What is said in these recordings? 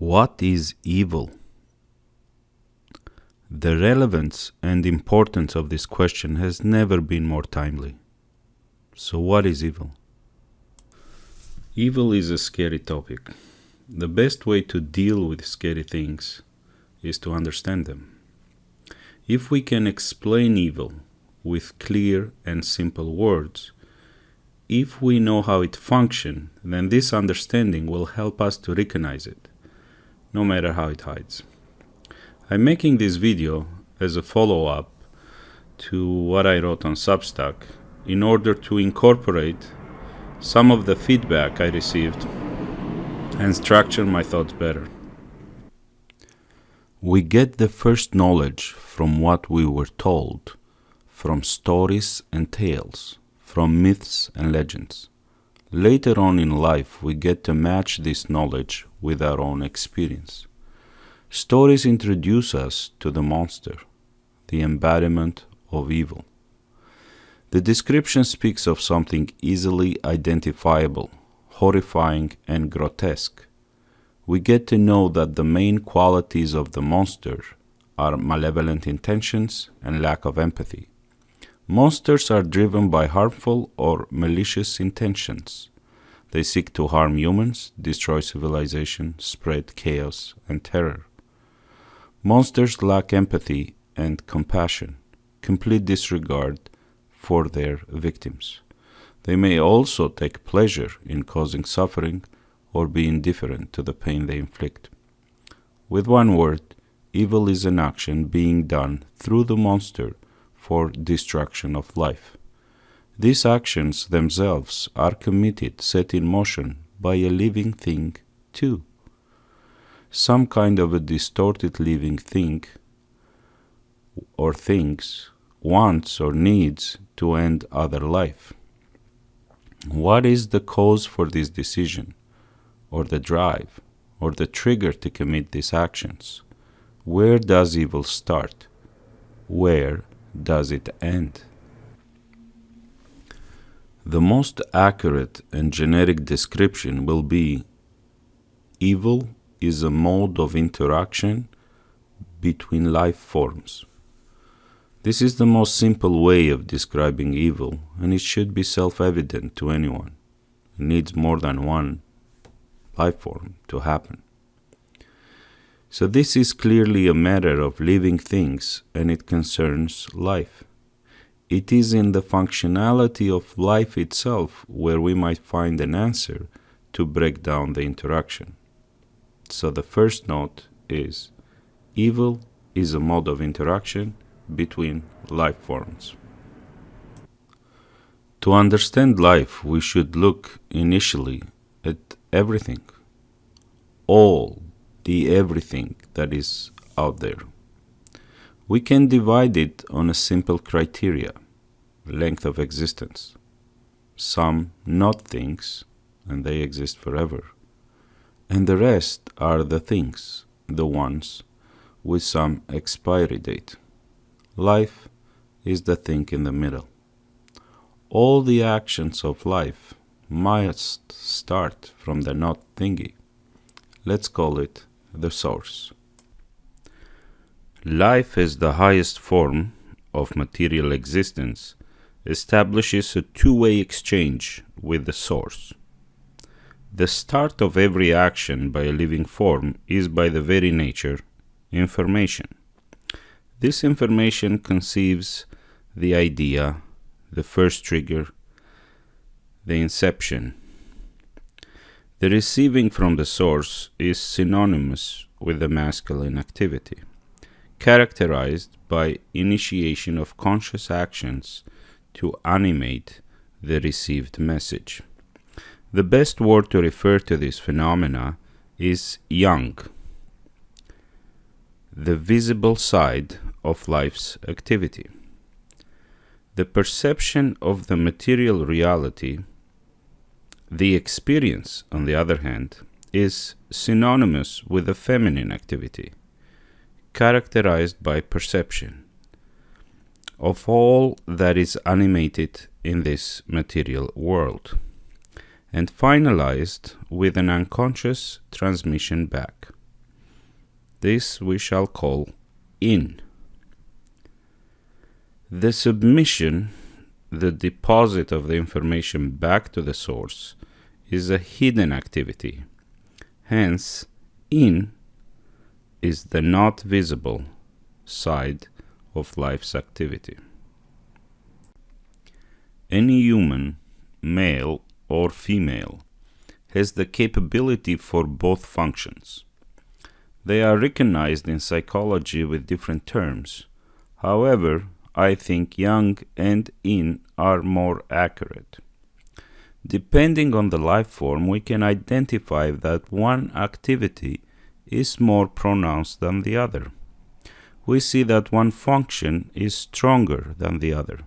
What is evil? The relevance and importance of this question has never been more timely. So what is evil? Evil is a scary topic. The best way to deal with scary things is to understand them. If we can explain evil with clear and simple words, if we know how it functions, then this understanding will help us to recognize it, no matter how it hides. I'm making this video as a follow-up to what I wrote on Substack in order to incorporate some of the feedback I received and structure my thoughts better. We get the first knowledge from what we were told, from stories and tales, from myths and legends. Later on in life, we get to match this knowledge with our own experience. Stories introduce us to the monster, the embodiment of evil. The description speaks of something easily identifiable, horrifying and grotesque. We get to know that the main qualities of the monster are malevolent intentions and lack of empathy. Monsters are driven by harmful or malicious intentions. They seek to harm humans, destroy civilization, spread chaos and terror. Monsters lack empathy and compassion, complete disregard for their victims. They may also take pleasure in causing suffering or be indifferent to the pain they inflict. With one word, evil is an action being done through the monster for destruction of life. These actions themselves are committed, set in motion by a living thing too. Some kind of a distorted living thing or things wants or needs to end other life. What is the cause for this decision, or the drive, or the trigger to commit these actions? Where does evil start? Where does it end? The most accurate and generic description will be: evil is a mode of interaction between life forms. This is the most simple way of describing evil, and it should be self-evident to anyone. It needs more than one life form to happen. So this is clearly a matter of living things, and it concerns life. It is in the functionality of life itself where we might find an answer to break down the interaction. So the first note is: evil is a mode of interaction between life forms. To understand life, we should look initially at everything, all the everything that is out there. We can divide it on a simple criteria: length of existence. Some not things, and they exist forever. And the rest are the things, the ones with some expiry date. Life is the thing in the middle. All the actions of life must start from the not thingy. Let's call it the source. Life as the highest form of material existence establishes a two-way exchange with the source. The start of every action by a living form is by the very nature information. This information conceives the idea, the first trigger, the inception. The receiving from the source is synonymous with the masculine activity, characterized by initiation of conscious actions to animate the received message. The best word to refer to this phenomena is yang, the visible side of life's activity. The perception of the material reality, the experience, on the other hand, is synonymous with the feminine activity, characterized by perception of all that is animated in this material world, and finalized with an unconscious transmission back. This we shall call in. The submission, the deposit of the information back to the source, is a hidden activity. Hence, in is the not visible side of life's activity. Any human, male or female, has the capability for both functions. They are recognized in psychology with different terms. However, I think yang and yin are more accurate. Depending on the life form, we can identify that one activity is more pronounced than the other. We see that one function is stronger than the other,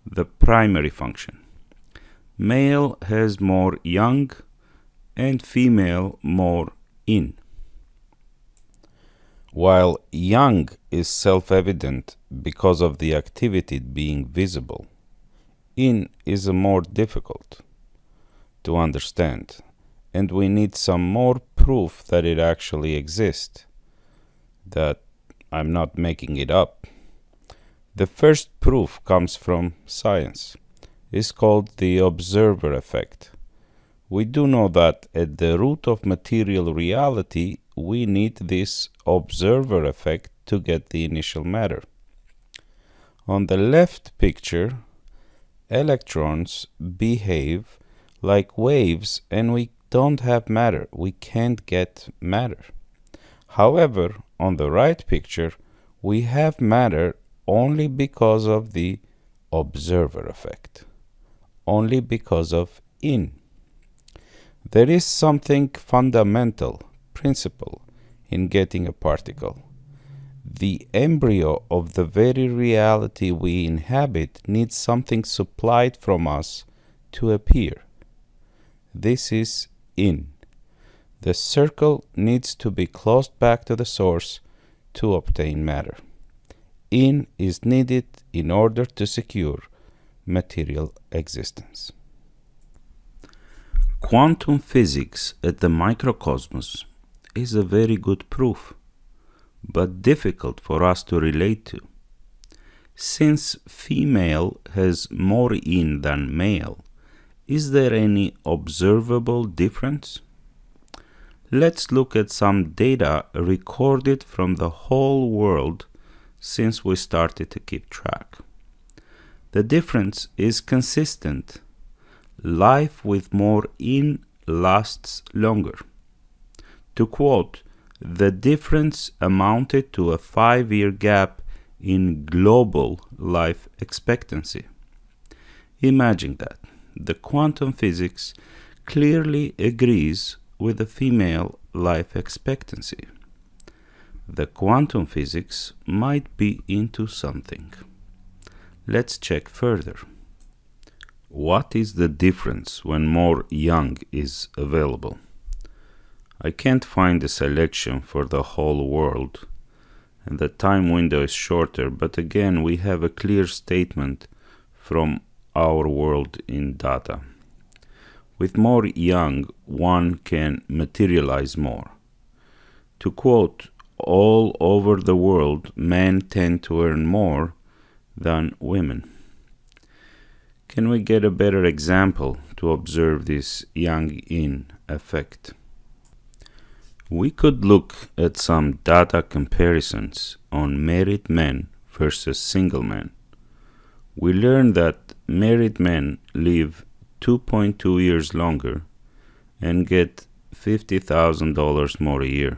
the primary function. Male has more yang and female more yin. While yang is self-evident because of the activity being visible, yin is more difficult to understand, and we need some more proof that it actually exists, that I'm not making it up. The first proof comes from science. It's called the observer effect. We do know that at the root of material reality, we need this observer effect to get the initial matter. On the left picture, electrons behave like waves and we don't have matter. We can't get matter. However, on the right picture, we have matter only because of the observer effect, only because of yin. There is something fundamental, principle, in getting a particle. The embryo of the very reality we inhabit needs something supplied from us to appear. This is yin. The circle needs to be closed back to the source to obtain matter. Yin is needed in order to secure material existence. Quantum physics at the microcosmos is a very good proof, but difficult for us to relate to. Since female has more yin than male, is there any observable difference? Let's look at some data recorded from the whole world since we started to keep track. The difference is consistent. Life with more yin lasts longer. To quote, the difference amounted to a 5-year gap in global life expectancy. Imagine that. The quantum physics clearly agrees with the female life expectancy. The quantum physics might be into something. Let's check further. What is the difference when more yang is available? I can't find a selection for the whole world, and the time window is shorter, but again we have a clear statement from our world in data. With more yang, one can materialize more. To quote, all over the world, men tend to earn more than women. Can we get a better example to observe this yang-yin effect? We could look at some data comparisons on married men versus single men. We learned that married men live 2.2 years longer and get $50,000 more a year.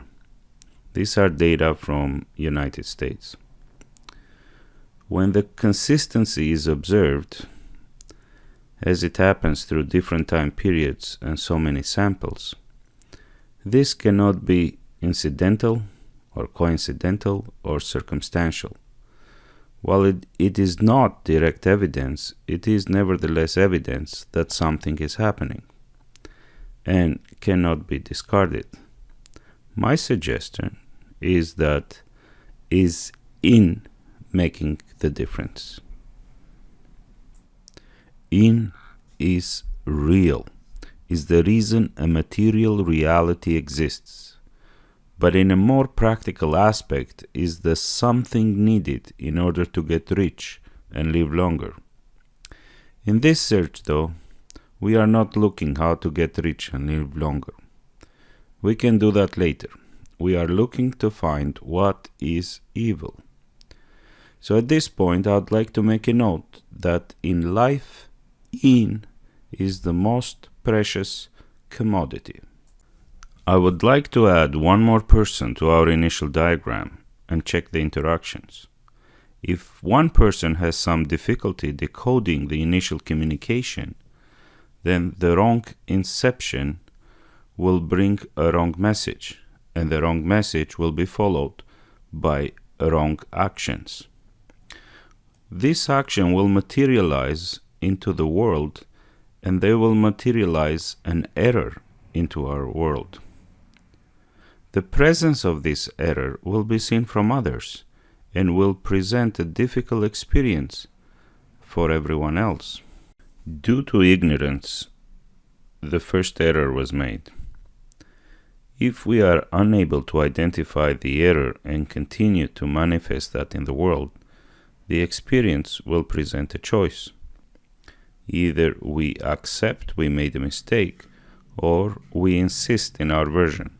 These are data from United States. When the consistency is observed, as it happens through different time periods and so many samples, this cannot be incidental or coincidental or circumstantial. While it is not direct evidence, it is nevertheless evidence that something is happening and cannot be discarded. My suggestion is that is in making the difference. In is real, is the reason a material reality exists. but in a more practical aspect is the something needed in order to get rich and live longer. In this search, though, we are not looking how to get rich and live longer. We can do that later. We are looking to find what is evil. So at this point, I'd like to make a note that in life, in is the most precious commodity. I would like to add one more person to our initial diagram and check the interactions. If one person has some difficulty decoding the initial communication, then the wrong inception will bring a wrong message, and the wrong message will be followed by wrong actions. This action will materialize into the world, and they will materialize an error into our world. The presence of this error will be seen from others and will present a difficult experience for everyone else. Due to ignorance, the first error was made. If we are unable to identify the error and continue to manifest that in the world, the experience will present a choice. Either we accept we made a mistake, or we insist in our version.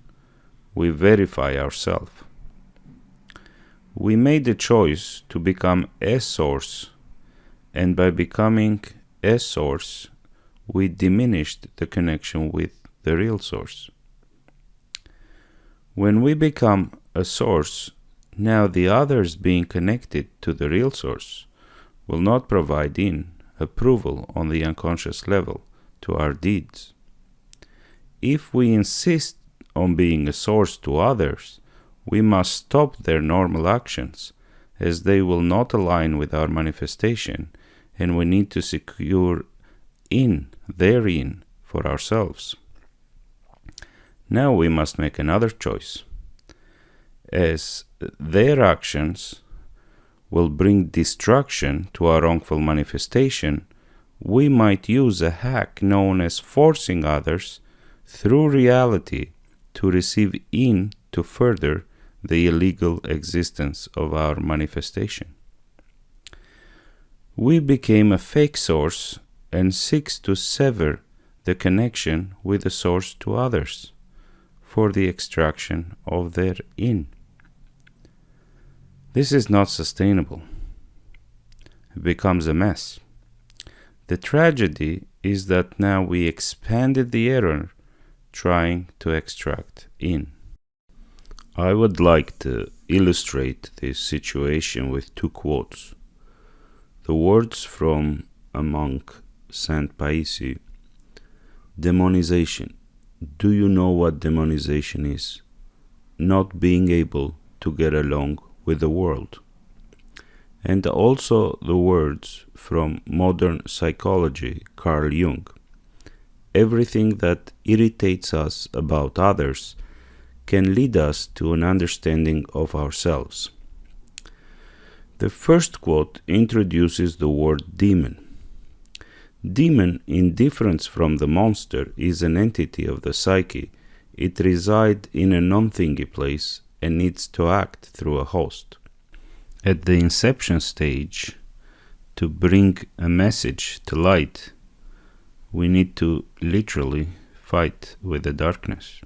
We verify ourselves. We made the choice to become a source, and by becoming a source, we diminished the connection with the real source. When we become a source, now the others being connected to the real source will not provide approval on the unconscious level to our deeds. If we insist on being a source to others, we must stop their normal actions, as they will not align with our manifestation, and we need to secure therein for ourselves. Now we must make another choice, as their actions will bring destruction to our wrongful manifestation. We might use a hack known as forcing others through reality to receive to further the illegal existence of our manifestation. We became a fake source and seeks to sever the connection with the source to others for the extraction of their This is not sustainable. It becomes a mess. The tragedy is that now we expanded the error trying to extract I would like to illustrate this situation with two quotes. The words from a monk, Saint Paisi. Demonization. Do you know what demonization is? Not being able to get along with the world. And also the words from modern psychology, Carl Jung. Everything that irritates us about others can lead us to an understanding of ourselves. The first quote introduces the word demon. Demon, in difference from the monster, is an entity of the psyche. It resides in a non-thingy place and needs to act through a host. At the inception stage, to bring a message to light, we need to literally fight with the darkness.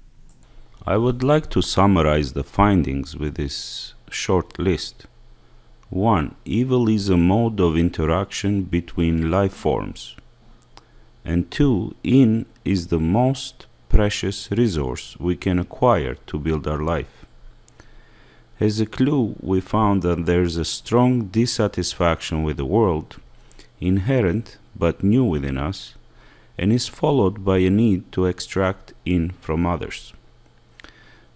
I would like to summarize the findings with this short list. 1. Evil is a mode of interaction between life forms. And 2. Is the most precious resource we can acquire to build our life. As a clue, we found that there is a strong dissatisfaction with the world, inherent but new within us, and is followed by a need to extract from others.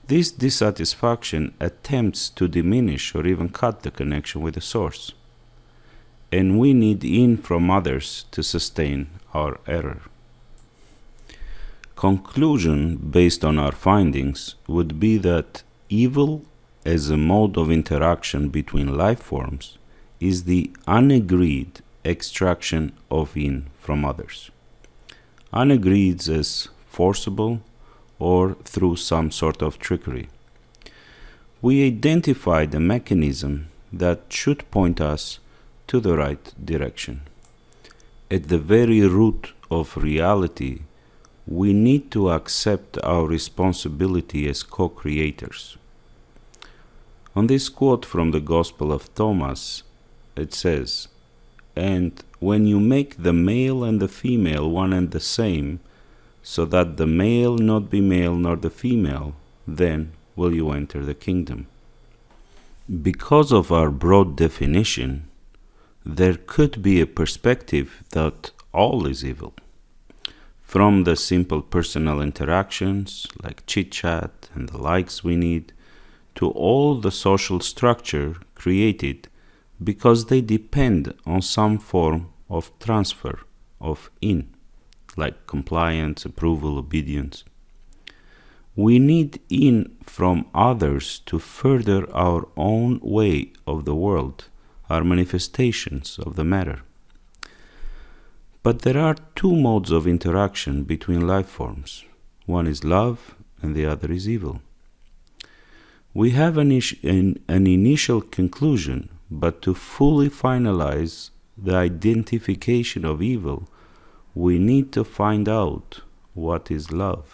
This dissatisfaction attempts to diminish or even cut the connection with the source, and we need from others to sustain our error. Conclusion based on our findings would be that evil as a mode of interaction between life forms is the unagreed extraction of from others. Unagreed as forcible or through some sort of trickery. we identify the mechanism that should point us to the right direction. At the very root of reality, we need to accept our responsibility as co-creators. On this quote from the Gospel of Thomas, it says, "And when you make the male and the female one and the same, so that the male not be male nor the female, then will you enter the kingdom." Because of our broad definition, there could be a perspective that all is evil. From the simple personal interactions, like chit-chat and the likes we need, to all the social structure created because they depend on some form of transfer of in, like compliance, approval, obedience. We need in from others to further our own way of the world, our manifestations of the matter. But there are two modes of interaction between life forms. One is love and the other is evil. We have an initial conclusion, but to fully finalize the identification of evil, we need to find out what is love.